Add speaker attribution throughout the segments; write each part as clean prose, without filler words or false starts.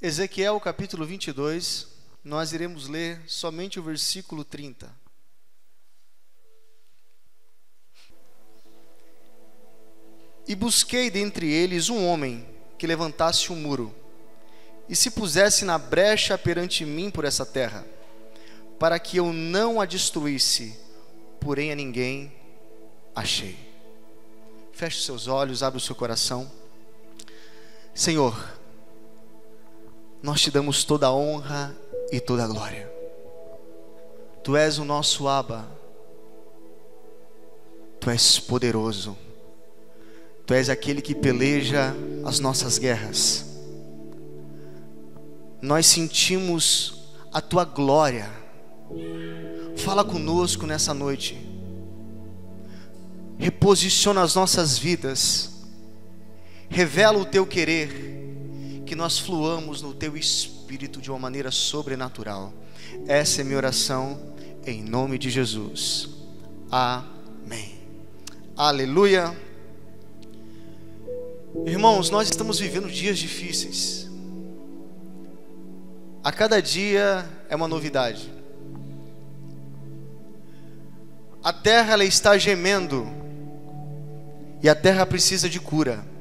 Speaker 1: Ezequiel capítulo 22, nós iremos ler somente o versículo 30. E busquei dentre eles um homem que levantasse um muro, e se pusesse na brecha perante mim por essa terra, para que eu não a destruísse, porém a ninguém achei. Feche os seus olhos, abre o seu coração. Senhor, nós te damos toda a honra e toda a glória. Tu és o nosso Abba. Tu és poderoso. Tu és aquele que peleja as nossas guerras. Nós sentimos a tua glória. Fala conosco nessa noite. Reposiciona as nossas vidas. Revela o teu querer. Que nós fluamos no teu Espírito de uma maneira sobrenatural. Essa é minha oração em nome de Jesus. Amém. Aleluia. Irmãos, nós estamos vivendo dias difíceis. A cada dia é uma novidade. A terra ela está gemendo. E a terra precisa de cura.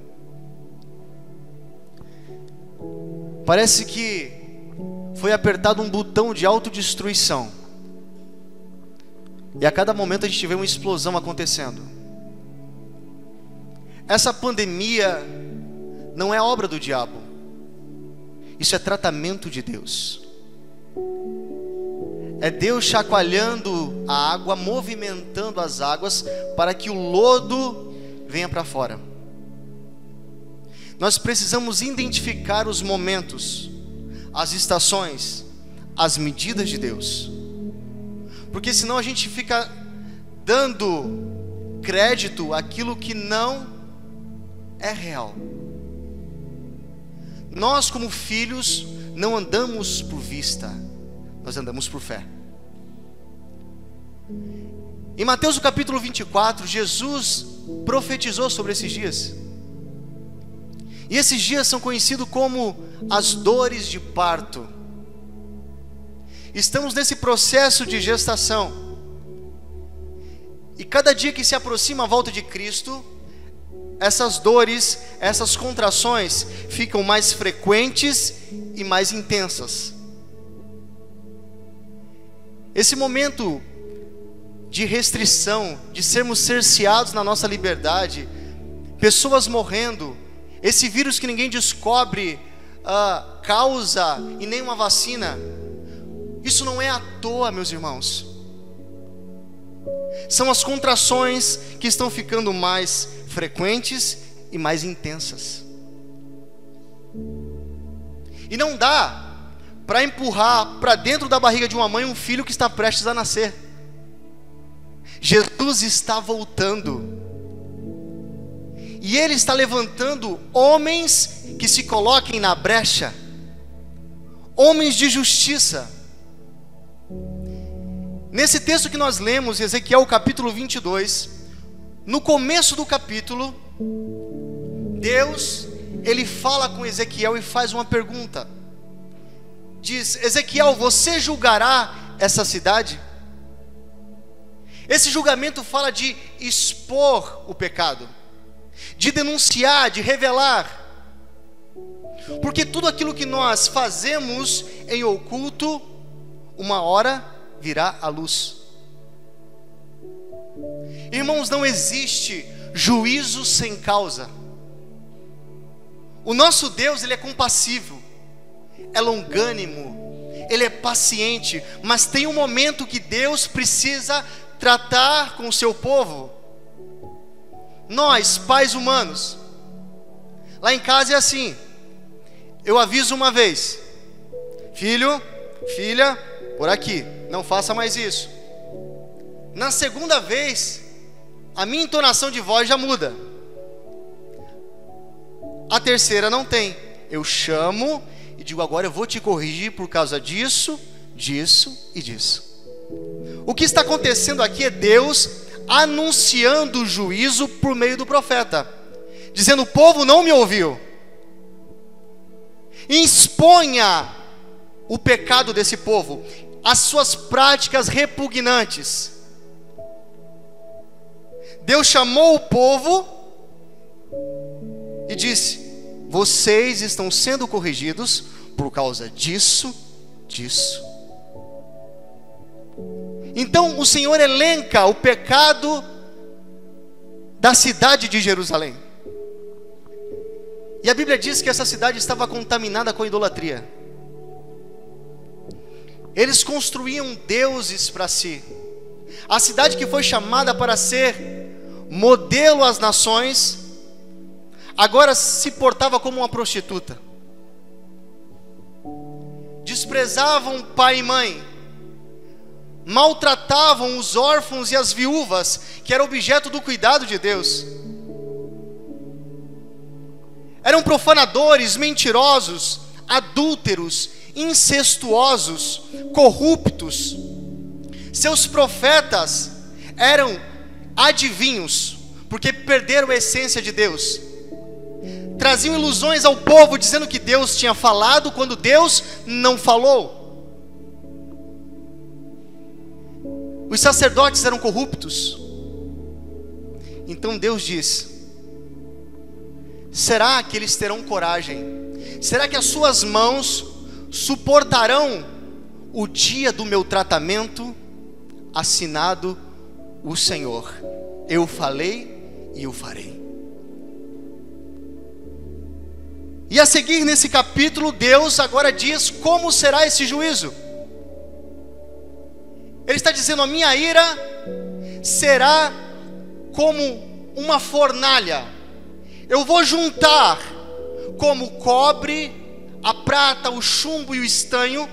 Speaker 1: Parece que foi apertado um botão de autodestruição. E a cada momento a gente vê uma explosão acontecendo. Essa pandemia não é obra do diabo. Isso é tratamento de Deus. É Deus chacoalhando a água, movimentando as águas para que o lodo venha para fora. Nós precisamos identificar os momentos, as estações, as medidas de Deus. Porque senão a gente fica dando crédito àquilo que não é real. Nós, como filhos, não andamos por vista, nós andamos por fé. Em Mateus capítulo 24, Jesus profetizou sobre esses dias. E esses dias são conhecidos como as dores de parto. Estamos nesse processo de gestação. E cada dia que se aproxima a volta de Cristo, essas dores, essas contrações ficam mais frequentes e mais intensas. Esse momento de restrição, de sermos cerceados na nossa liberdade, pessoas morrendo, esse vírus que ninguém descobre causa e nem uma vacina, isso não é à toa, meus irmãos. São as contrações que estão ficando mais frequentes e mais intensas. E não dá para empurrar para dentro da barriga de uma mãe um filho que está prestes a nascer. Jesus está voltando. E Ele está levantando homens que se coloquem na brecha, homens de justiça. Nesse texto que nós lemos, Ezequiel capítulo 22, no começo do capítulo, Deus, Ele fala com Ezequiel e faz uma pergunta. Diz: Ezequiel, você julgará essa cidade? Esse julgamento fala de expor o pecado, de denunciar, de revelar. Porque tudo aquilo que nós fazemos em oculto, uma hora virá à luz. Irmãos, não existe juízo sem causa. O nosso Deus, Ele é compassivo, é longânimo, Ele é paciente, mas tem um momento que Deus precisa tratar com o seu povo. Nós, pais humanos, lá em casa é assim: eu aviso uma vez, filho, filha, por aqui, não faça mais isso. Na segunda vez, a minha entonação de voz já muda. A terceira não tem. Eu chamo e digo: agora eu vou te corrigir por causa disso, disso e disso. O que está acontecendo aqui é Deus anunciando o juízo por meio do profeta, dizendo: o povo não me ouviu. exponha o pecado desse povo, as suas práticas repugnantes. Deus chamou o povo e disse: vocês estão sendo corrigidos por causa disso. Então o Senhor elenca o pecado da cidade de Jerusalém. E a Bíblia diz que essa cidade estava contaminada com idolatria. Eles construíam deuses para si. A cidade que foi chamada para ser modelo às nações, agora se portava como uma prostituta. Desprezavam pai e mãe, maltratavam os órfãos e as viúvas, que era objeto do cuidado de Deus. Eram profanadores, mentirosos, adúlteros, incestuosos, corruptos. Seus profetas eram adivinhos, porque perderam a essência de Deus. Traziam ilusões ao povo, dizendo que Deus tinha falado quando Deus não falou. Os sacerdotes eram corruptos. Então Deus diz: será que eles terão coragem? Será que as suas mãos suportarão o dia do meu tratamento? Assinado o Senhor. Eu falei e eu farei. E a seguir nesse capítulo, Deus agora diz como será esse juízo. Ele está dizendo: a minha ira será como uma fornalha. Eu vou juntar como o cobre, a prata, o chumbo e o estanho.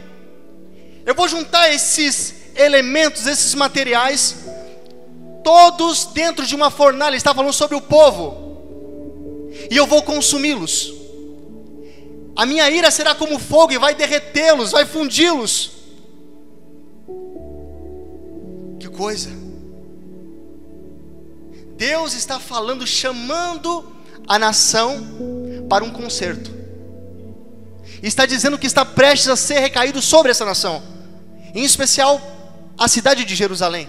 Speaker 1: Eu vou juntar esses elementos, esses materiais, todos dentro de uma fornalha. Ele está falando sobre o povo. E eu vou consumi-los. A minha ira será como fogo e vai derretê-los, vai fundi-los. Que coisa! Deus está falando, chamando a nação para um concerto. Está dizendo que está prestes a ser recaído sobre essa nação, em especial a cidade de Jerusalém.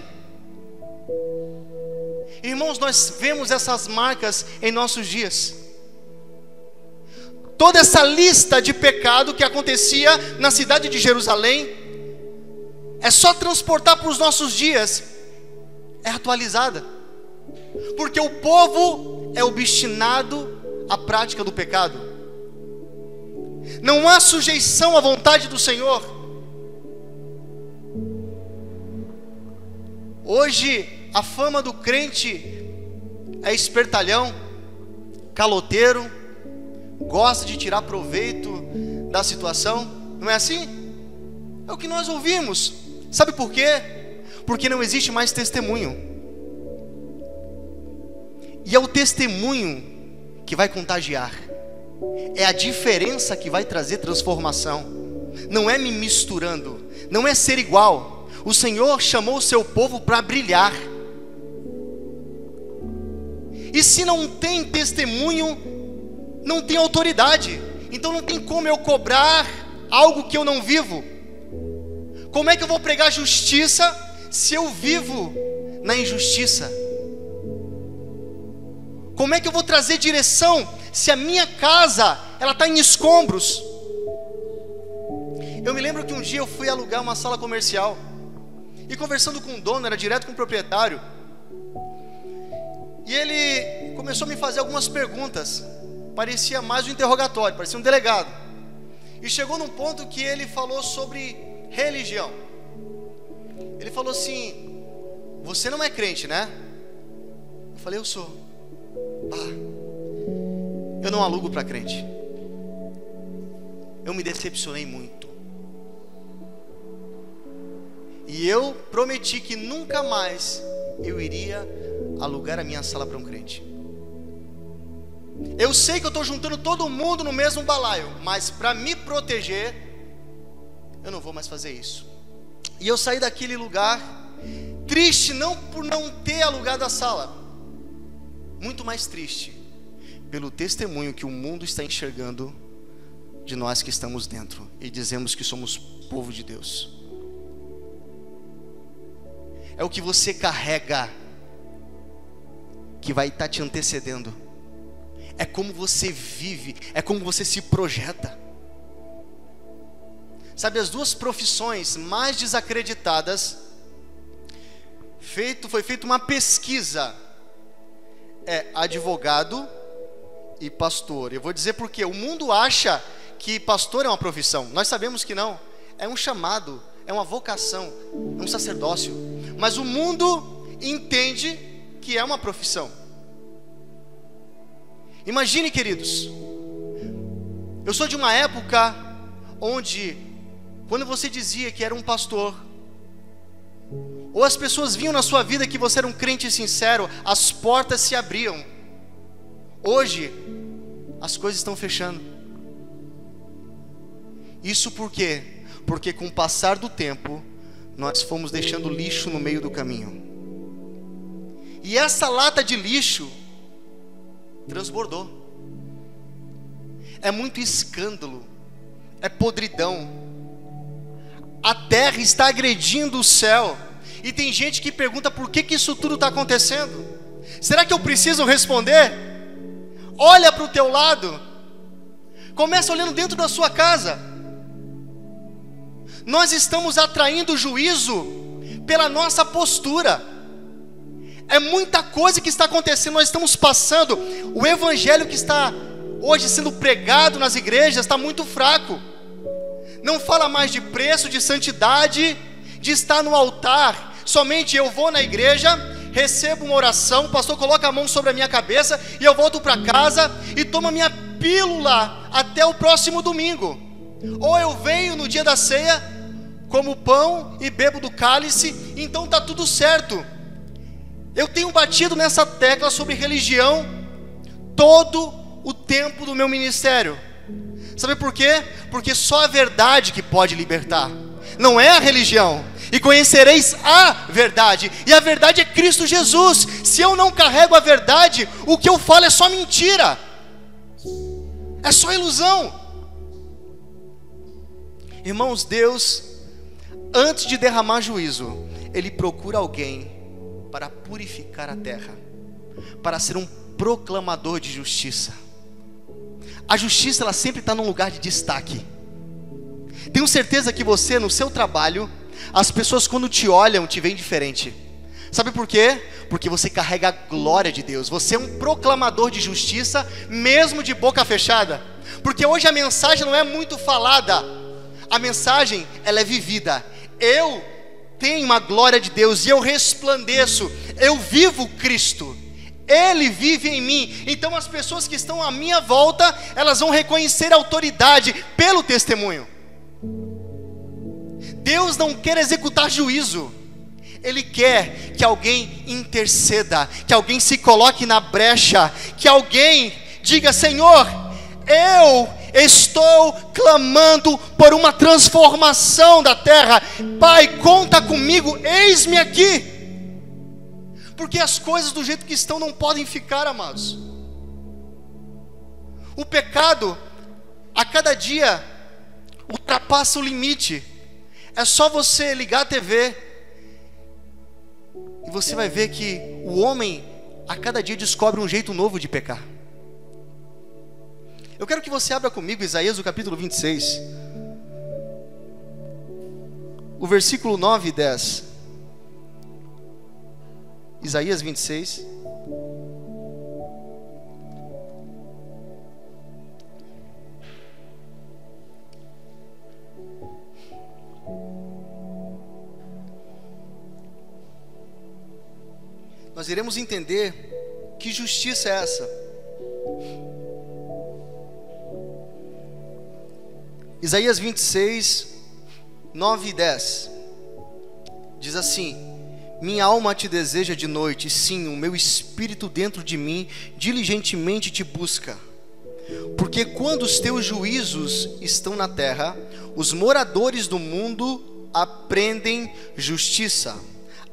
Speaker 1: Irmãos, nós vemos essas marcas em nossos dias. Toda essa lista de pecado que acontecia na cidade de Jerusalém, é só transportar para os nossos dias, é atualizada. Porque o povo é obstinado à prática do pecado. Não há sujeição à vontade do Senhor. Hoje a fama do crente é espertalhão, caloteiro, gosta de tirar proveito da situação. Não é assim? É o que nós ouvimos. Sabe por quê? Porque não existe mais testemunho. E é o testemunho que vai contagiar. É a diferença que vai trazer transformação. Não é me misturando, não é ser igual. O Senhor chamou o seu povo para brilhar. E se não tem testemunho, não tem autoridade. Então não tem como eu cobrar algo que eu não vivo. Como é que eu vou pregar justiça se eu vivo na injustiça? Como é que eu vou trazer direção se a minha casa ela está em escombros? Eu me lembro que um dia eu fui alugar uma sala comercial e conversando com o dono, era direto com o proprietário, e ele começou a me fazer algumas perguntas. Parecia mais um interrogatório, parecia um delegado. E chegou num ponto que ele falou sobre religião. Ele falou assim: você não é crente, né? Eu falei: eu sou. Eu não alugo para crente. Eu me decepcionei muito. E eu prometi que nunca mais eu iria alugar a minha sala para um crente. Eu sei que eu estou juntando todo mundo no mesmo balaio, mas para me proteger, eu não vou mais fazer isso. E eu saí daquele lugar triste, não por não ter alugado a sala, muito mais triste pelo testemunho que o mundo está enxergando de nós que estamos dentro e dizemos que somos povo de Deus. É o que você carrega que vai estar te antecedendo. É como você vive, é como você se projeta. Sabe, as duas profissões mais desacreditadas, foi feita uma pesquisa, é advogado e pastor. Eu vou dizer por quê. O mundo acha que pastor é uma profissão. Nós sabemos que não. É um chamado, é uma vocação, é um sacerdócio. Mas o mundo entende que é uma profissão. Imagine, queridos, eu sou de uma época onde, quando você dizia que era um pastor, ou as pessoas viam na sua vida que você era um crente sincero, as portas se abriam. Hoje, as coisas estão fechando. Isso por quê? Porque com o passar do tempo, nós fomos deixando lixo no meio do caminho. E essa lata de lixo transbordou. É muito escândalo, é podridão. A terra está agredindo o céu. E tem gente que pergunta por que isso tudo está acontecendo. Será que eu preciso responder? Olha para o teu lado. Começa olhando dentro da sua casa. Nós estamos atraindo juízo pela nossa postura. É muita coisa que está acontecendo. Nós estamos passando. O evangelho que está hoje sendo pregado nas igrejas está muito fraco. Não fala mais de preço, de santidade, de estar no altar. Somente eu vou na igreja, recebo uma oração, o pastor coloca a mão sobre a minha cabeça e eu volto para casa e tomo a minha pílula até o próximo domingo. Ou eu venho no dia da ceia, como pão e bebo do cálice, então está tudo certo. Eu tenho batido nessa tecla sobre religião todo o tempo do meu ministério. Sabe por quê? Porque só a verdade que pode libertar, não é a religião. E conhecereis a verdade, e a verdade é Cristo Jesus. Se eu não carrego a verdade, o que eu falo é só mentira, é só ilusão. Irmãos, Deus, antes de derramar juízo, Ele procura alguém para purificar a terra, para ser um proclamador de justiça. A justiça, ela sempre está num lugar de destaque. Tenho certeza que você, no seu trabalho, as pessoas quando te olham, te veem diferente. Sabe por quê? Porque você carrega a glória de Deus. Você é um proclamador de justiça, mesmo de boca fechada. Porque hoje a mensagem não é muito falada, a mensagem, ela é vivida. Eu tenho uma glória de Deus e eu resplandeço, eu vivo Cristo, Ele vive em mim. Então as pessoas que estão à minha volta, elas vão reconhecer a autoridade pelo testemunho. Deus não quer executar juízo, Ele quer que alguém interceda, que alguém se coloque na brecha, que alguém diga: Senhor, eu estou clamando por uma transformação da terra, Pai, conta comigo, eis-me aqui. Porque as coisas do jeito que estão não podem ficar, amados. O pecado, a cada dia, ultrapassa o limite. É só você ligar a TV e você vai ver que o homem a cada dia descobre um jeito novo de pecar. Eu quero que você abra comigo Isaías, o capítulo 26, o versículo 9 e 10. Isaías 26. Nós iremos entender que justiça é essa. Isaías 26, 9 e 10 diz assim: minha alma te deseja de noite, sim, o meu espírito dentro de mim diligentemente te busca. Porque quando os teus juízos estão na terra, os moradores do mundo aprendem justiça.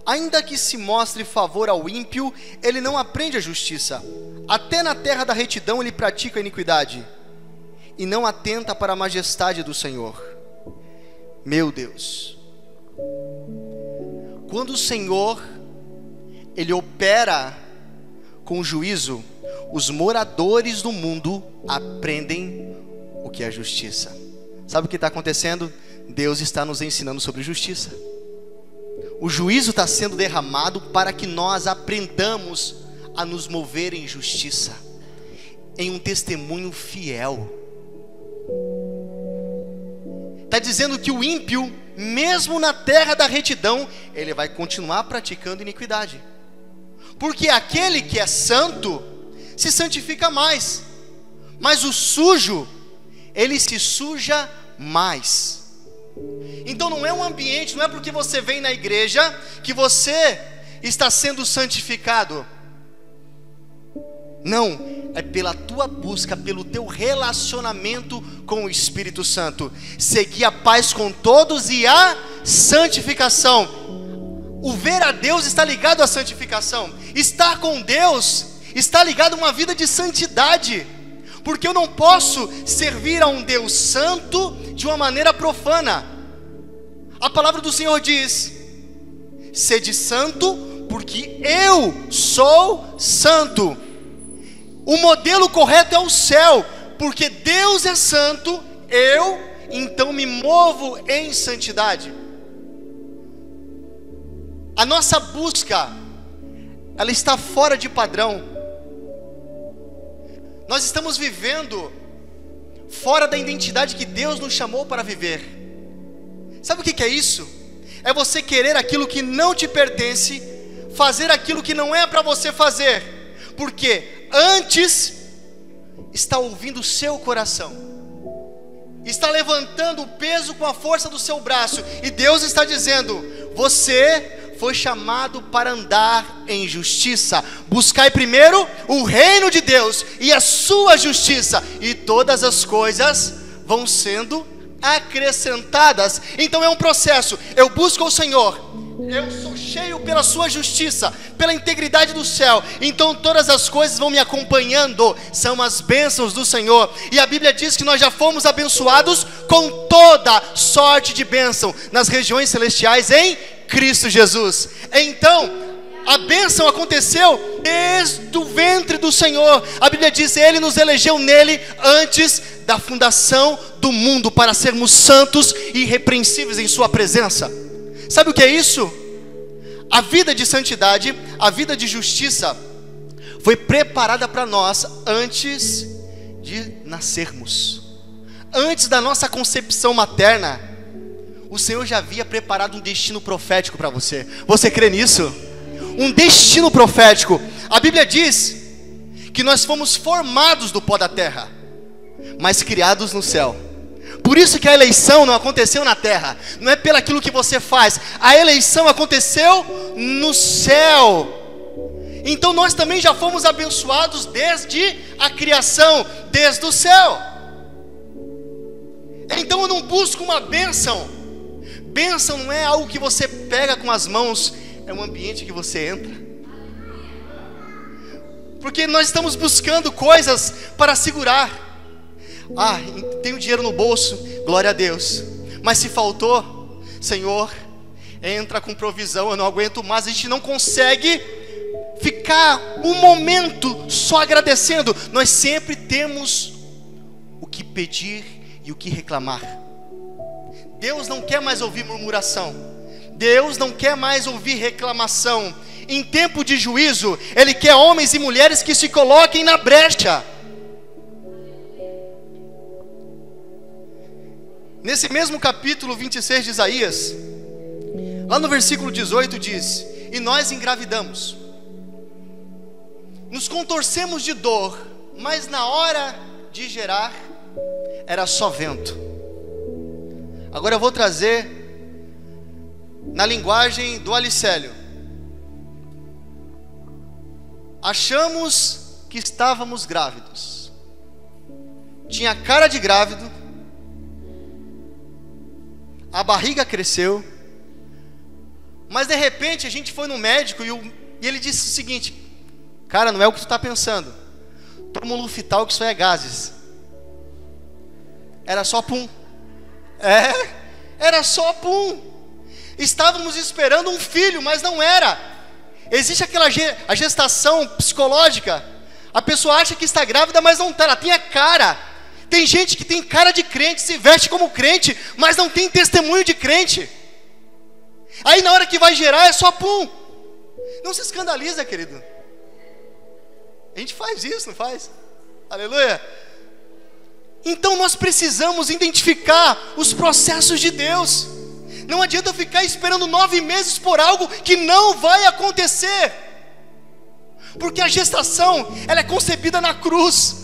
Speaker 1: Ainda que se mostre favor ao ímpio, ele não aprende a justiça. Até na terra da retidão ele pratica a iniquidade. e não atenta para a majestade do Senhor. Meu Deus, quando o Senhor, Ele opera com juízo, os moradores do mundo aprendem o que é justiça. Sabe o que está acontecendo? Deus está nos ensinando sobre justiça. O juízo está sendo derramado para que nós aprendamos a nos mover em justiça, em um testemunho fiel. Está dizendo que o ímpio, mesmo na terra da retidão, ele vai continuar praticando iniquidade, porque aquele que é santo se santifica mais, mas o sujo, ele se suja mais. Então não é um ambiente, não é porque você vem na igreja que você está sendo santificado. Não, é pela tua busca, pelo teu relacionamento com o Espírito Santo. Seguir a paz com todos e a santificação. O ver a Deus está ligado à santificação. Estar com Deus está ligado a uma vida de santidade, porque eu não posso servir a um Deus santo de uma maneira profana. A palavra do Senhor diz: sede santo, porque eu sou santo. O modelo correto é o céu, porque Deus é santo, eu então me movo em santidade. A nossa busca, ela está fora de padrão. Nós estamos vivendo fora da identidade que Deus nos chamou para viver. Sabe o que é isso? É você querer aquilo que não te pertence, fazer aquilo que não é para você fazer, porque antes está ouvindo o seu coração, está levantando o peso com a força do seu braço, e Deus está dizendo: você foi chamado para andar em justiça. Buscai primeiro o reino de Deus e a sua justiça, e todas as coisas vão sendo acrescentadas. Então é um processo. Eu busco o Senhor, eu sou cheio pela sua justiça, pela integridade do céu, então todas as coisas vão me acompanhando. São as bênçãos do Senhor, e a Bíblia diz que nós já fomos abençoados com toda sorte de bênção nas regiões celestiais em Cristo Jesus. Então a bênção aconteceu desde o ventre do Senhor. A Bíblia diz: Ele nos elegeu nele antes da fundação do mundo, para sermos santos e irrepreensíveis em sua presença. Sabe o que é isso? A vida de santidade, a vida de justiça foi preparada para nós antes de nascermos. Antes da nossa concepção materna, o Senhor já havia preparado um destino profético para você. Você crê nisso? Um destino profético. A Bíblia diz que nós fomos formados do pó da terra, mas criados no céu. Por isso que a eleição não aconteceu na terra, não é pelo aquilo que você faz. A eleição aconteceu no céu. Então nós também já fomos abençoados desde a criação, desde o céu. Então eu não busco uma bênção. Bênção não é algo que você pega com as mãos, é um ambiente que você entra. Porque nós estamos buscando coisas para segurar. Ah, tenho dinheiro no bolso, glória a Deus. Mas se faltou, Senhor, entra com provisão, eu não aguento mais. A gente não consegue ficar um momento só agradecendo. Nós sempre temos o que pedir e o que reclamar. Deus não quer mais ouvir murmuração, Deus não quer mais ouvir reclamação. Em tempo de juízo, Ele quer homens e mulheres que se coloquem na brecha. Nesse mesmo capítulo 26 de Isaías, lá no versículo 18 diz: e nós engravidamos, nos contorcemos de dor, mas na hora de gerar, era só vento. Agora eu vou trazer na linguagem do Alicélio. Achamos que estávamos grávidos, tinha cara de grávido, a barriga cresceu, mas de repente a gente foi no médico e ele disse o seguinte: cara, não é o que tu está pensando, toma um Lufital que isso é gases. Era só pum. Era só pum. Estávamos esperando um filho, mas não era. Existe a gestação psicológica. A pessoa acha que está grávida, mas não está. Ela tem a cara. Tem gente que tem cara de crente, se veste como crente, mas não tem testemunho de crente. Aí na hora que vai gerar é só pum. Não se escandaliza, querido. A gente faz isso, não faz? Aleluia. Então nós precisamos identificar os processos de Deus. Não adianta eu ficar esperando 9 meses por algo que não vai acontecer. Porque a gestação, ela é concebida na cruz.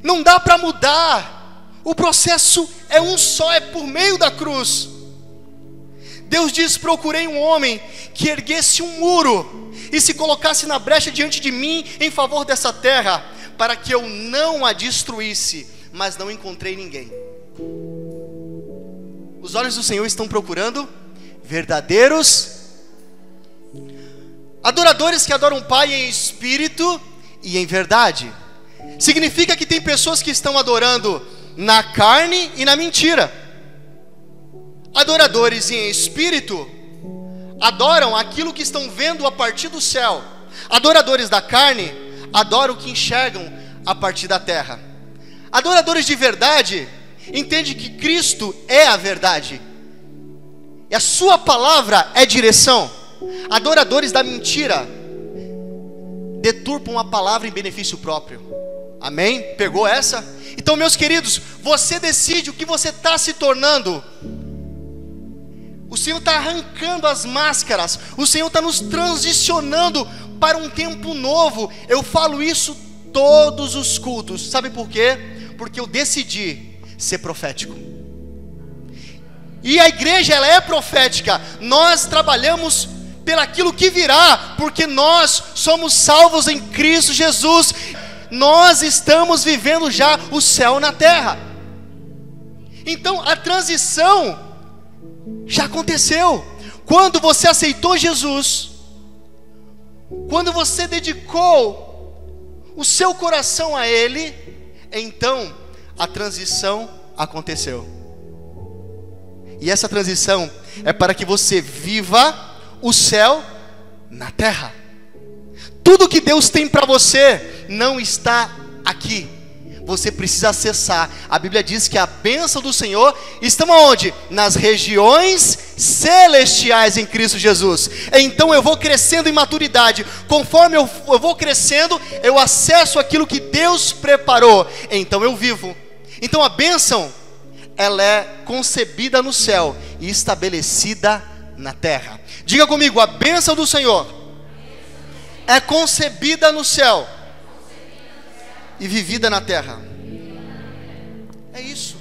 Speaker 1: Não dá para mudar. O processo é um só, é por meio da cruz. Deus diz: procurei um homem que erguesse um muro e se colocasse na brecha diante de mim em favor dessa terra, para que eu não a destruísse, mas não encontrei ninguém. Os olhos do Senhor estão procurando verdadeiros adoradores que adoram o Pai em espírito e em verdade. Significa que tem pessoas que estão adorando na carne e na mentira. Adoradores em espírito adoram aquilo que estão vendo a partir do céu. Adoradores da carne adoram o que enxergam a partir da terra. Adoradores de verdade entendem que Cristo é a verdade e a sua palavra é direção. Adoradores da mentira deturpam a palavra em benefício próprio. Amém? Pegou essa? Então, meus queridos, você decide o que você está se tornando. O Senhor está arrancando as máscaras. O Senhor está nos transicionando para um tempo novo. Eu falo isso todos os cultos. Sabe por quê? Porque eu decidi ser profético. E a igreja, ela é profética. Nós trabalhamos pelaquilo que virá, porque nós somos salvos em Cristo Jesus. Nós estamos vivendo já o céu na terra. Então a transição já aconteceu. Quando você aceitou Jesus, quando você dedicou o seu coração a Ele, então a transição aconteceu. E essa transição é para que você viva o céu na terra. Tudo que Deus tem para você não está aqui. Você precisa acessar. A Bíblia diz que a bênção do Senhor está onde? Nas regiões celestiais em Cristo Jesus. Então eu vou crescendo em maturidade. Conforme eu vou crescendo, eu acesso aquilo que Deus preparou. Então eu vivo. Então a bênção, ela é concebida no céu e estabelecida na terra. Diga comigo: a bênção do Senhor é concebida no céu e vivida na terra. É isso.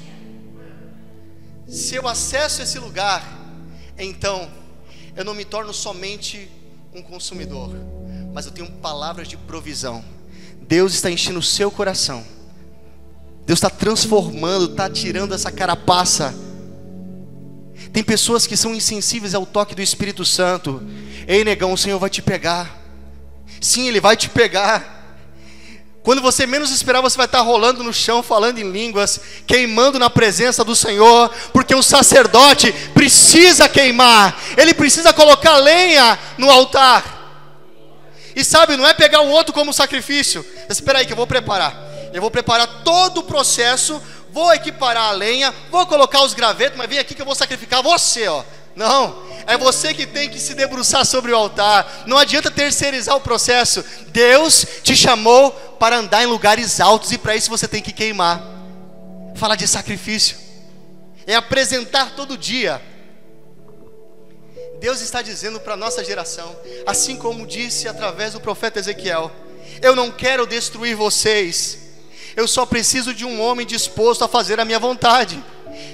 Speaker 1: Se eu acesso esse lugar, então eu não me torno somente um consumidor, mas eu tenho palavras de provisão. Deus está enchendo o seu coração. Deus está transformando, está tirando essa carapaça. Tem pessoas que são insensíveis ao toque do Espírito Santo. Ei, negão, o Senhor vai te pegar. Sim, Ele vai te pegar. Quando você menos esperar, você vai estar rolando no chão, falando em línguas, queimando na presença do Senhor, porque o sacerdote precisa queimar, ele precisa colocar lenha no altar. E sabe, não é pegar o outro como sacrifício. Espera aí que eu vou preparar. Eu vou preparar todo o processo, vou equiparar a lenha, vou colocar os gravetos, mas vem aqui que eu vou sacrificar você, ó. Não, é você que tem que se debruçar sobre o altar. Não adianta terceirizar o processo. Deus te chamou para andar em lugares altos, e para isso você tem que queimar. Falar de sacrifício é apresentar todo dia. Deus está dizendo para a nossa geração, assim como disse através do profeta Ezequiel: eu não quero destruir vocês, eu só preciso de um homem disposto a fazer a minha vontade.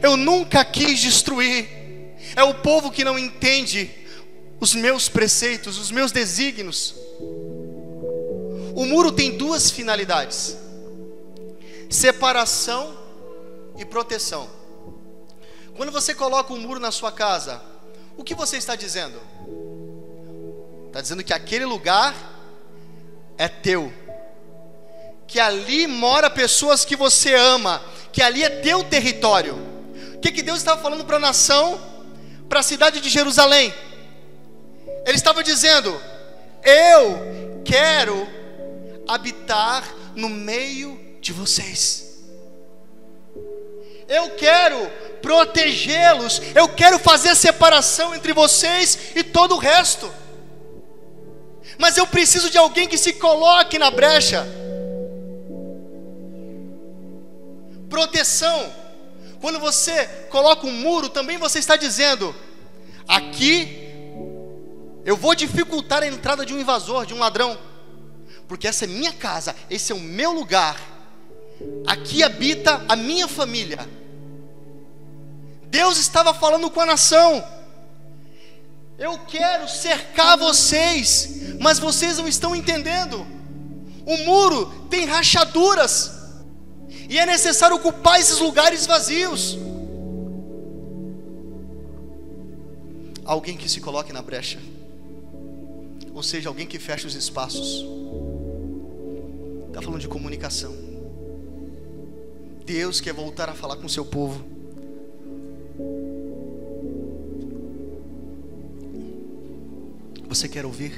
Speaker 1: Eu nunca quis destruir. É o povo que não entende os meus preceitos, os meus desígnios. O muro tem duas finalidades: separação e proteção. Quando você coloca um muro na sua casa, o que você está dizendo? Está dizendo que aquele lugar é teu, que ali mora pessoas que você ama, que ali é teu território. O que Deus estava falando para a nação, para a cidade de Jerusalém? Ele estava dizendo: eu quero habitar no meio de vocês, eu quero protegê-los, eu quero fazer separação entre vocês e todo o resto, mas eu preciso de alguém que se coloque na brecha. Proteção. Quando você coloca um muro, também você está dizendo: aqui eu vou dificultar a entrada de um invasor, de um ladrão, porque essa é minha casa, esse é o meu lugar, aqui habita a minha família. Deus estava falando com a nação: eu quero cercar vocês, mas vocês não estão entendendo. O muro tem rachaduras, e é necessário ocupar esses lugares vazios. Alguém que se coloque na brecha, ou seja, alguém que feche os espaços. Está falando de comunicação. Deus quer voltar a falar com o seu povo. Você quer ouvir?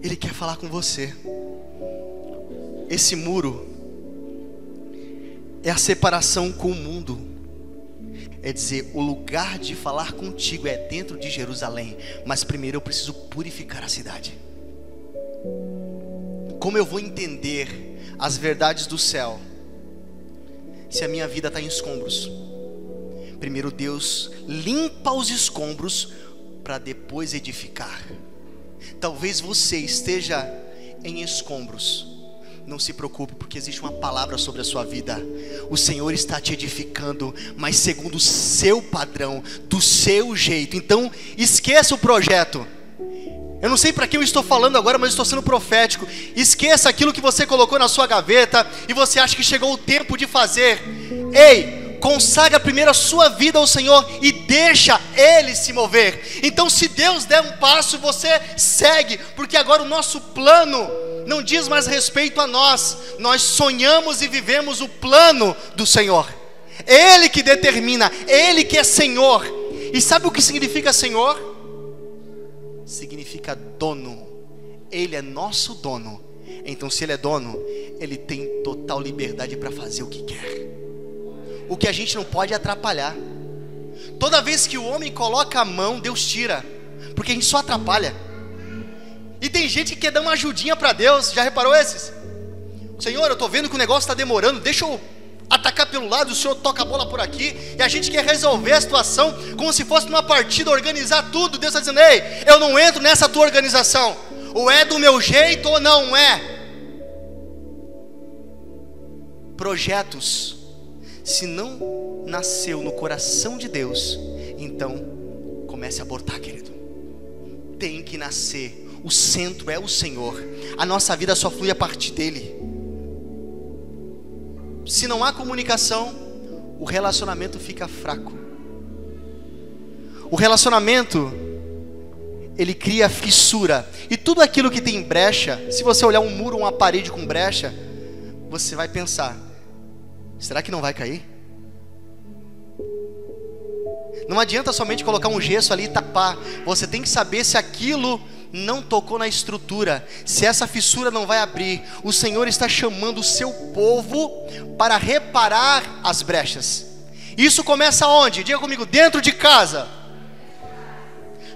Speaker 1: Ele quer falar com você. Esse muro é a separação com o mundo. É dizer, o lugar de falar contigo é dentro de Jerusalém, mas primeiro eu preciso purificar a cidade. Como eu vou entender as verdades do céu se a minha vida está em escombros? Primeiro Deus limpa os escombros para depois edificar. Talvez você esteja em escombros. Não se preocupe, porque existe uma palavra sobre a sua vida. O Senhor está te edificando, mas segundo o seu padrão, do seu jeito. Então esqueça o projeto. Eu não sei para quem eu estou falando agora, mas estou sendo profético. Esqueça aquilo que você colocou na sua gaveta e você acha que chegou o tempo de fazer. Ei, consagra primeiro a sua vida ao Senhor e deixa Ele se mover. Então se Deus der um passo, você segue, porque agora o nosso plano não diz mais respeito a nós. Nós sonhamos e vivemos o plano do Senhor. Ele que determina, Ele que é Senhor. E sabe o que significa Senhor? Significa dono. Ele é nosso dono. Então se Ele é dono, Ele tem total liberdade para fazer o que quer. O que a gente não pode é atrapalhar. Toda vez que o homem coloca a mão, Deus tira, porque a gente só atrapalha. E tem gente que quer dar uma ajudinha para Deus. Já reparou esses? Senhor, eu estou vendo que o negócio está demorando, deixa eu atacar pelo lado, o Senhor toca a bola por aqui. E a gente quer resolver a situação como se fosse uma partida, organizar tudo. Deus está dizendo: ei, eu não entro nessa tua organização. Ou é do meu jeito ou não é. Projetos, se não nasceu no coração de Deus, então comece a abortar, querido. Tem que nascer. O centro é o Senhor. A nossa vida só flui a partir dEle. Se não há comunicação, o relacionamento fica fraco. O relacionamento, ele cria fissura. E tudo aquilo que tem brecha, se você olhar um muro, uma parede com brecha, você vai pensar: será que não vai cair? Não adianta somente colocar um gesso ali e tapar. Você tem que saber se aquilo não tocou na estrutura, se essa fissura não vai abrir. O Senhor está chamando o seu povo para reparar as brechas. Isso começa onde? Diga comigo: dentro de casa.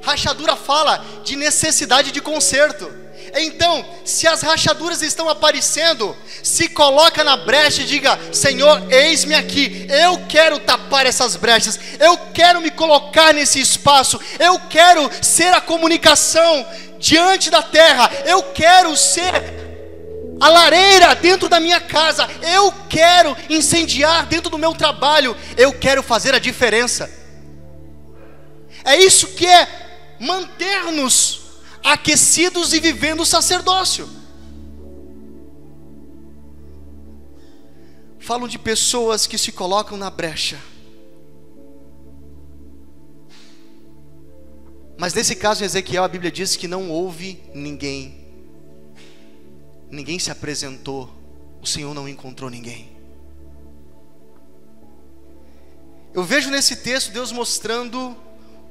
Speaker 1: Rachadura fala de necessidade de conserto. Então, se as rachaduras estão aparecendo, se coloca na brecha e diga: Senhor, eis-me aqui, eu quero tapar essas brechas, eu quero me colocar nesse espaço, eu quero ser a comunicação diante da terra, eu quero ser a lareira dentro da minha casa, eu quero incendiar dentro do meu trabalho, eu quero fazer a diferença. É isso que é manter-nos aquecidos e vivendo o sacerdócio. Falam de pessoas que se colocam na brecha, mas nesse caso em Ezequiel a Bíblia diz que não houve ninguém ninguém se apresentou, o Senhor não encontrou ninguém. Eu vejo nesse texto Deus mostrando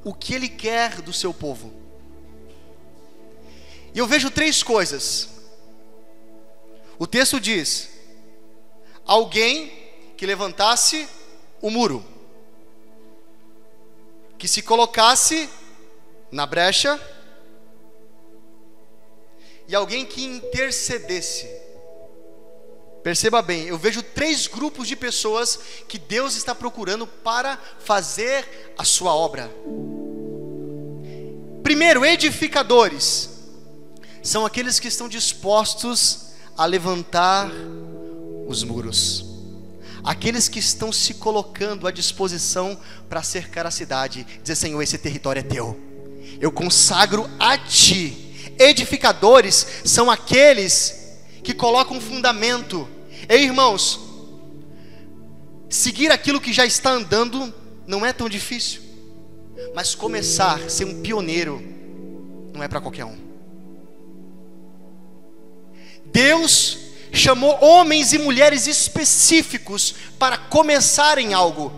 Speaker 1: o que Ele quer do seu povo. E eu vejo 3 coisas. O texto diz: alguém que levantasse o muro, que se colocasse na brecha, e alguém que intercedesse. Perceba bem, eu vejo 3 grupos de pessoas que Deus está procurando para fazer a sua obra. Primeiro, edificadores. São aqueles que estão dispostos a levantar os muros. Aqueles que estão se colocando à disposição para cercar a cidade. Dizer: Senhor, esse território é teu, eu consagro a ti. Edificadores são aqueles que colocam fundamento. Ei, irmãos, seguir aquilo que já está andando não é tão difícil, mas começar a ser um pioneiro não é para qualquer um. Deus chamou homens e mulheres específicos para começarem algo,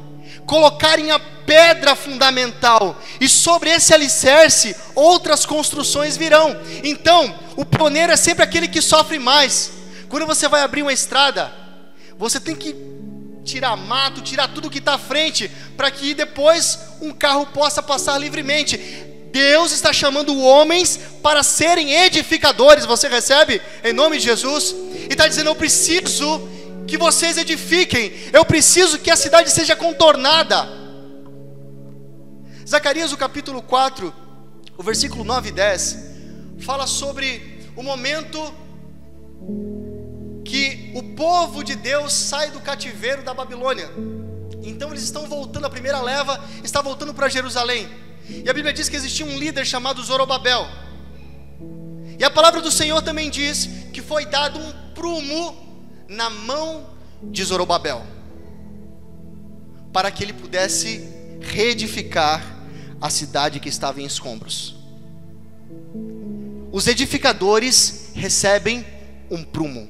Speaker 1: colocarem a pedra fundamental, e sobre esse alicerce outras construções virão. Então, o pioneiro é sempre aquele que sofre mais. Quando você vai abrir uma estrada, você tem que tirar mato, tirar tudo que está à frente, para que depois um carro possa passar livremente. Deus está chamando homens para serem edificadores. Você recebe em nome de Jesus? E está dizendo: eu preciso que vocês edifiquem, eu preciso que a cidade seja contornada. Zacarias, o capítulo 4, o versículo 9 e 10, fala sobre o momento que o povo de Deus sai do cativeiro da Babilônia. Então eles estão voltando, a primeira leva está voltando para Jerusalém. E a Bíblia diz que existia um líder chamado Zorobabel. E a palavra do Senhor também diz que foi dado um prumo na mão de Zorobabel, para que ele pudesse reedificar a cidade que estava em escombros. Os edificadores recebem um prumo.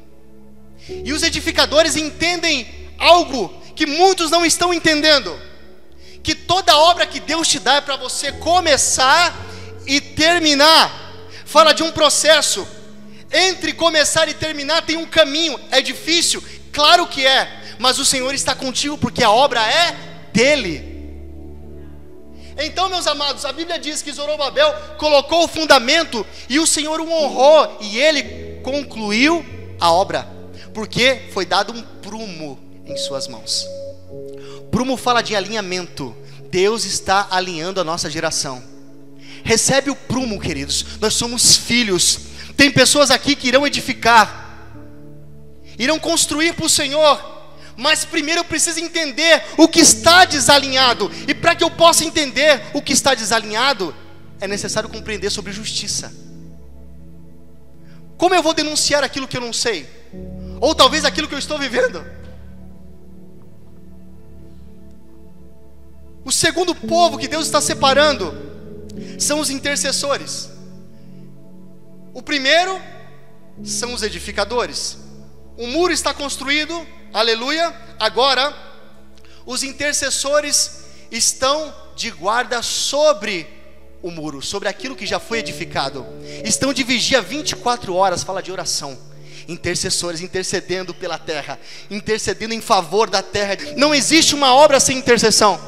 Speaker 1: E os edificadores entendem algo que muitos não estão entendendo: que toda obra que Deus te dá é para você começar e terminar. Fala de um processo. Entre começar e terminar tem um caminho. É difícil? Claro que é. Mas o Senhor está contigo, porque a obra é dele. Então, meus amados, a Bíblia diz que Zorobabel colocou o fundamento e o Senhor o honrou, e ele concluiu a obra, porque foi dado um prumo em suas mãos. Prumo fala de alinhamento. Deus está alinhando a nossa geração. Recebe o prumo, queridos. Nós somos filhos. Tem pessoas aqui que irão edificar, irão construir para o Senhor, mas primeiro eu preciso entender o que está desalinhado. E para que eu possa entender o que está desalinhado, é necessário compreender sobre justiça. Como eu vou denunciar aquilo que eu não sei? Ou talvez aquilo que eu estou vivendo? O segundo povo que Deus está separando são os intercessores. O primeiro são os edificadores. O muro está construído, aleluia. Agora, os intercessores estão de guarda sobre o muro, sobre aquilo que já foi edificado. Estão de vigia 24 horas, fala de oração. Intercessores intercedendo pela terra, intercedendo em favor da terra. Não existe uma obra sem intercessão.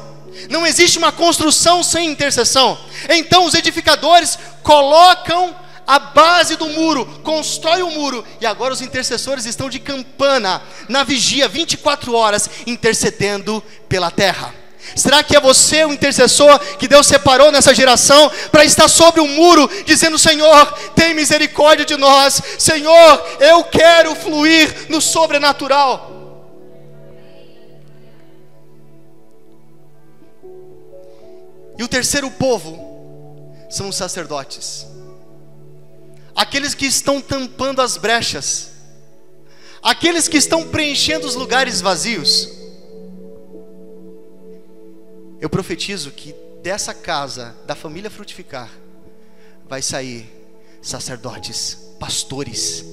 Speaker 1: Não existe uma construção sem intercessão. Então os edificadores colocam a base do muro, constrói o muro, e agora os intercessores estão de campana, na vigia 24 horas, intercedendo pela terra. Será que é você o intercessor que Deus separou nessa geração para estar sobre o muro, dizendo: Senhor, tem misericórdia de nós, Senhor, eu quero fluir no sobrenatural? E o terceiro povo são os sacerdotes. Aqueles que estão tampando as brechas, aqueles que estão preenchendo os lugares vazios. Eu profetizo que dessa casa, da família Frutificar, vai sair sacerdotes, pastores,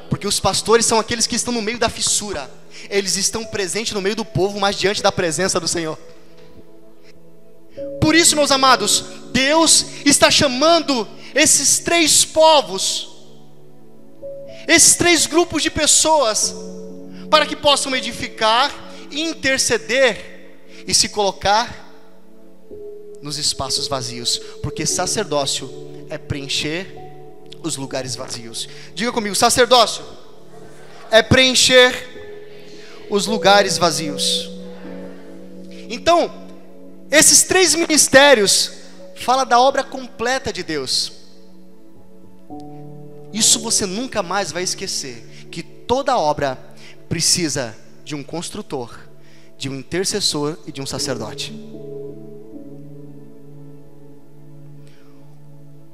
Speaker 1: Porque os pastores são aqueles que estão no meio da fissura. Eles estão presentes no meio do povo, mas diante da presença do Senhor. Por isso, meus amados, Deus está chamando esses 3 povos, esses 3 grupos de pessoas, para que possam edificar, interceder e se colocar nos espaços vazios. Porque sacerdócio é preencher os lugares vazios. Diga comigo, sacerdócio é preencher os lugares vazios. Então, esses 3 ministérios falam da obra completa de Deus. Isso você nunca mais vai esquecer, que toda obra precisa de um construtor, de um intercessor e de um sacerdote.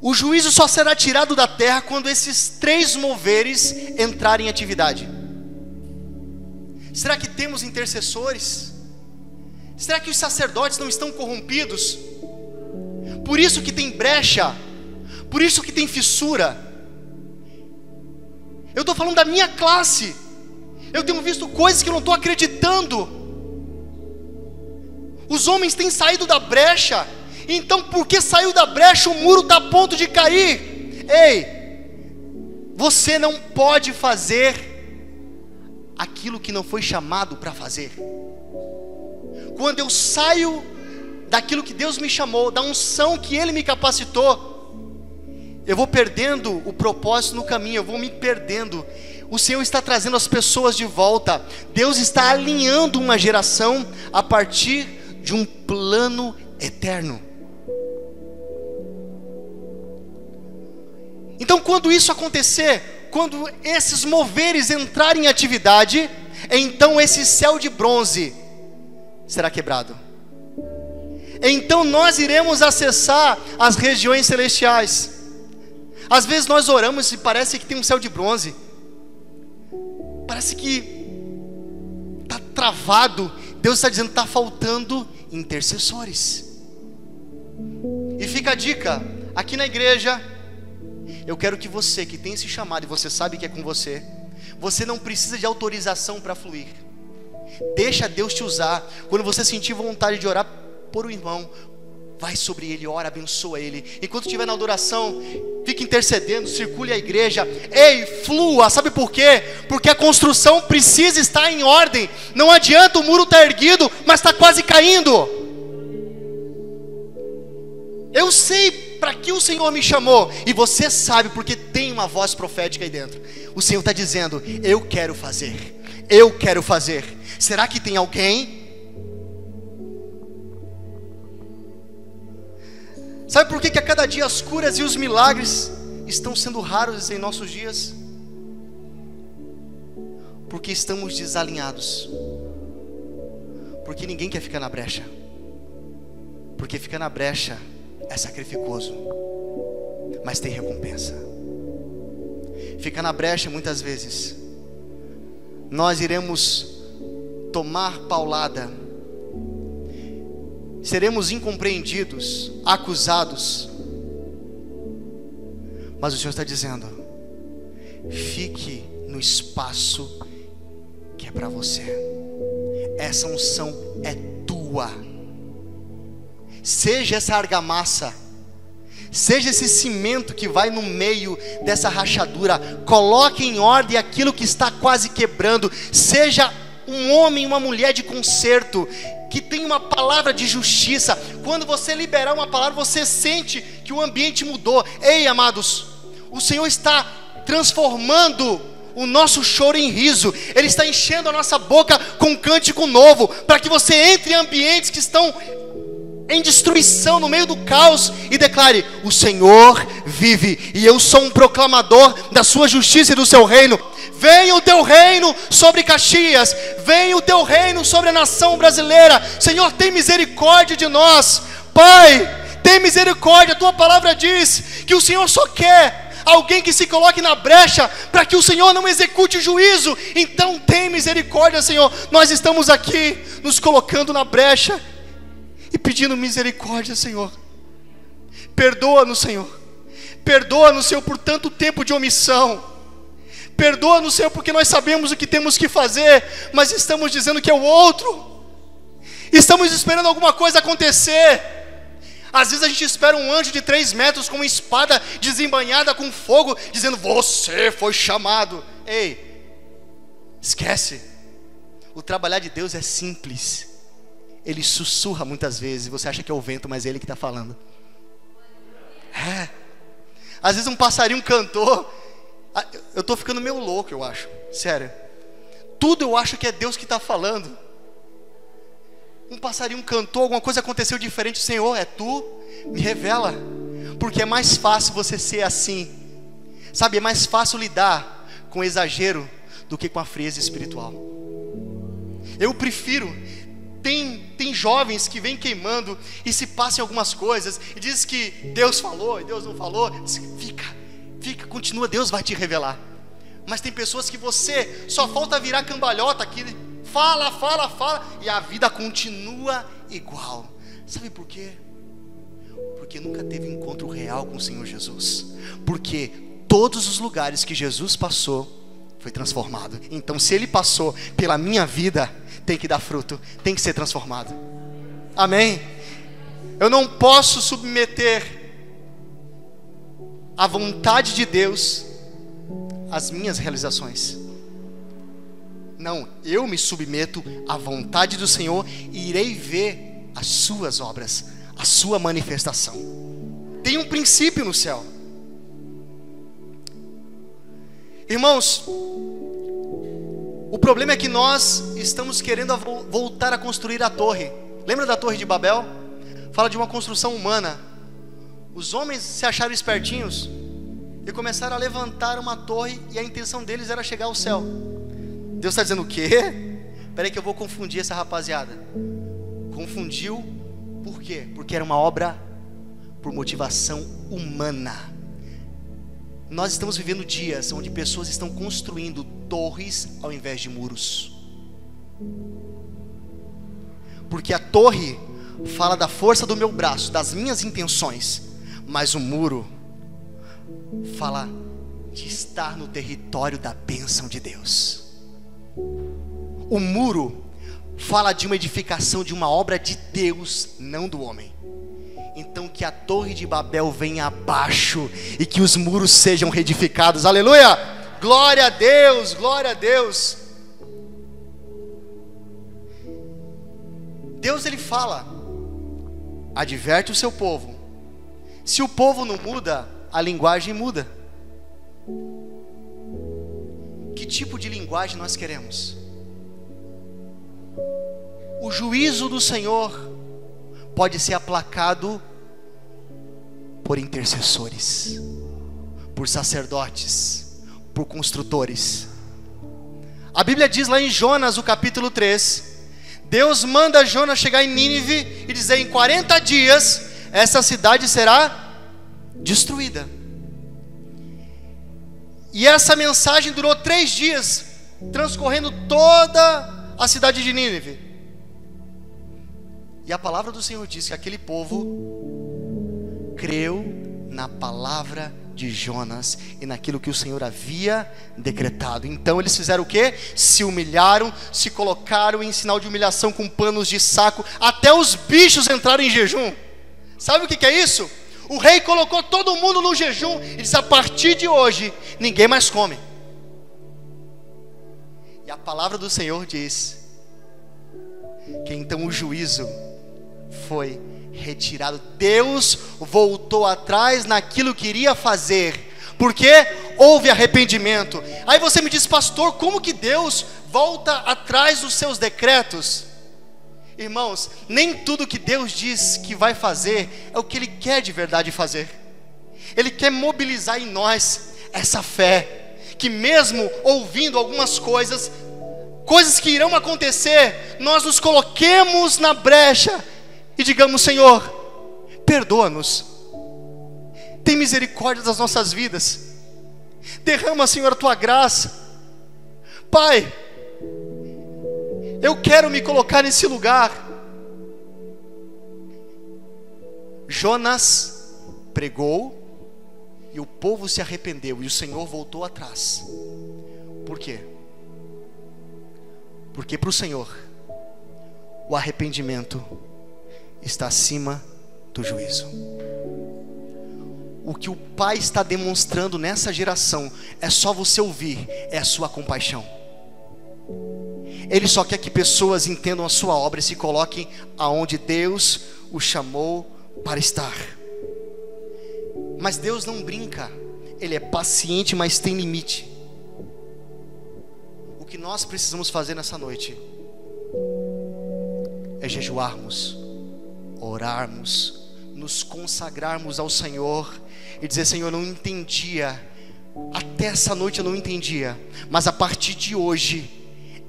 Speaker 1: O juízo só será tirado da terra quando esses 3 moveres entrarem em atividade. Será que temos intercessores? Será que os sacerdotes não estão corrompidos? Por isso que tem brecha, por isso que tem fissura. Eu estou falando da minha classe. Eu tenho visto coisas que eu não estou acreditando. Os homens têm saído da brecha. Então, porque saiu da brecha, o muro está a ponto de cair. Ei, você não pode fazer aquilo que não foi chamado para fazer. Quando eu saio daquilo que Deus me chamou, da unção que Ele me capacitou, eu vou perdendo o propósito no caminho, eu vou me perdendo. O Senhor está trazendo as pessoas de volta. Deus está alinhando uma geração a partir de um plano eterno. Então, quando isso acontecer, quando esses moveres entrarem em atividade, então esse céu de bronze será quebrado. Então nós iremos acessar as regiões celestiais. Às vezes nós oramos e parece que tem um céu de bronze. Parece que está travado. Deus está dizendo que está faltando intercessores. E fica a dica, aqui na igreja, eu quero que você que tem esse chamado, e você sabe que é com você, você não precisa de autorização para fluir. Deixa Deus te usar. Quando você sentir vontade de orar por um irmão, vai sobre ele, ora, abençoa ele. Enquanto estiver na adoração, fique intercedendo, circule a igreja. Ei, flua, sabe por quê? Porque a construção precisa estar em ordem. Não adianta, o muro estar erguido, mas está quase caindo. Eu sei para que o Senhor me chamou, e você sabe porque tem uma voz profética aí dentro. O Senhor está dizendo, eu quero fazer, eu quero fazer. Será que tem alguém? Sabe por que a cada dia as curas e os milagres estão sendo raros em nossos dias? Porque estamos desalinhados. Porque ninguém quer ficar na brecha. Porque ficar na brecha é sacrificoso, mas tem recompensa. Ficar na brecha, muitas vezes nós iremos tomar paulada, seremos incompreendidos, acusados, mas o Senhor está dizendo, fique no espaço que é para você. Essa unção é tua. Seja essa argamassa, seja esse cimento que vai no meio dessa rachadura. Coloque em ordem aquilo que está quase quebrando. Seja um homem, uma mulher de conserto, que tem uma palavra de justiça. Quando você liberar uma palavra, você sente que o ambiente mudou. Ei, amados, o Senhor está transformando o nosso choro em riso. Ele está enchendo a nossa boca com um cântico novo, para que você entre em ambientes que estão em destruição, no meio do caos, e declare, o Senhor vive, e eu sou um proclamador da sua justiça e do seu reino. Venha o teu reino sobre Caxias, venha o teu reino sobre a nação brasileira. Senhor, tem misericórdia de nós. Pai, tem misericórdia. A tua palavra diz que o Senhor só quer alguém que se coloque na brecha, para que o Senhor não execute o juízo. Então tem misericórdia, Senhor. Nós estamos aqui nos colocando na brecha e pedindo misericórdia, Senhor. Perdoa-nos, Senhor. Perdoa-nos, Senhor, por tanto tempo de omissão. Perdoa-nos, Senhor, porque nós sabemos o que temos que fazer, mas estamos dizendo que é o outro. Estamos esperando alguma coisa acontecer. Às vezes a gente espera um anjo de 3 metros com uma espada desembainhada com fogo, dizendo: você foi chamado. Ei, esquece. O trabalhar de Deus é simples. Ele sussurra muitas vezes, você acha que é o vento, mas é Ele que está falando. Às vezes um passarinho cantou. Eu estou ficando meio louco, eu acho, sério. Tudo eu acho que é Deus que está falando. Um passarinho cantou, alguma coisa aconteceu diferente. Senhor, é Tu? Me revela. Porque é mais fácil você ser assim, sabe, é mais fácil lidar com o exagero do que com a frieza espiritual. Eu prefiro. Tem jovens que vêm queimando e se passam algumas coisas e diz que Deus falou e Deus não falou. Fica, continua, Deus vai te revelar. Mas tem pessoas que você só falta virar cambalhota, que fala e a vida continua igual. Sabe por quê? Porque nunca teve um encontro real com o Senhor Jesus. Porque todos os lugares que Jesus passou foi transformado. Então, se Ele passou pela minha vida, tem que dar fruto, tem que ser transformado. Amém? Eu não posso submeter a vontade de Deus às minhas realizações. Não, eu me submeto à vontade do Senhor e irei ver as suas obras, a sua manifestação. Tem um princípio no céu. Irmãos, o problema é que nós estamos querendo voltar a construir a torre. Lembra da Torre de Babel? Fala de uma construção humana. Os homens se acharam espertinhos e começaram a levantar uma torre, e a intenção deles era chegar ao céu. Deus está dizendo o quê? Espera aí que eu vou confundir essa rapaziada. Confundiu por quê? Porque era uma obra por motivação humana. Nós estamos vivendo dias onde pessoas estão construindo torres ao invés de muros. Porque a torre fala da força do meu braço, das minhas intenções, mas o muro fala de estar no território da bênção de Deus. O muro fala de uma edificação, de uma obra de Deus, não do homem. Então que a Torre de Babel venha abaixo e que os muros sejam reedificados. Aleluia! Glória a Deus, glória a Deus. Deus, Ele fala, adverte o seu povo. Se o povo não muda, a linguagem muda. Que tipo de linguagem nós queremos? O juízo do Senhor pode ser aplacado por intercessores, por sacerdotes, por construtores. A Bíblia diz lá em Jonas, o capítulo 3, Deus manda Jonas chegar em Nínive e dizer: em 40 dias essa cidade será destruída. E essa mensagem durou 3 dias, transcorrendo toda a cidade de Nínive. E a palavra do Senhor diz que aquele povo creu na palavra de Jonas e naquilo que o Senhor havia decretado. Então eles fizeram o quê? Se humilharam, se colocaram em sinal de humilhação com panos de saco, até os bichos entraram em jejum. Sabe o que é isso? O rei colocou todo mundo no jejum e disse: a partir de hoje ninguém mais come. E a palavra do Senhor diz que então o juízo foi retirado. Deus voltou atrás naquilo que iria fazer, porque houve arrependimento. Aí você me diz: pastor, como que Deus volta atrás dos seus decretos? Irmãos, nem tudo que Deus diz que vai fazer é o que Ele quer de verdade fazer. Ele quer mobilizar em nós essa fé, que mesmo ouvindo algumas coisas que irão acontecer, nós nos coloquemos na brecha e digamos: Senhor, perdoa-nos, tem misericórdia das nossas vidas, derrama, Senhor, a Tua graça. Pai, eu quero me colocar nesse lugar. Jonas pregou e o povo se arrependeu e o Senhor voltou atrás. Por quê? Porque para o Senhor, o arrependimento está acima do juízo. O que o Pai está demonstrando nessa geração, é só você ouvir, é a sua compaixão. Ele só quer que pessoas entendam a sua obra e se coloquem aonde Deus o chamou para estar. Mas Deus não brinca, Ele é paciente, mas tem limite. O que nós precisamos fazer nessa noite é jejuarmos, orarmos, nos consagrarmos ao Senhor e dizer: Senhor, eu não entendia, até essa noite eu não entendia, mas a partir de hoje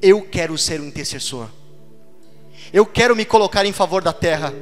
Speaker 1: eu quero ser um intercessor. Eu quero me colocar em favor da terra.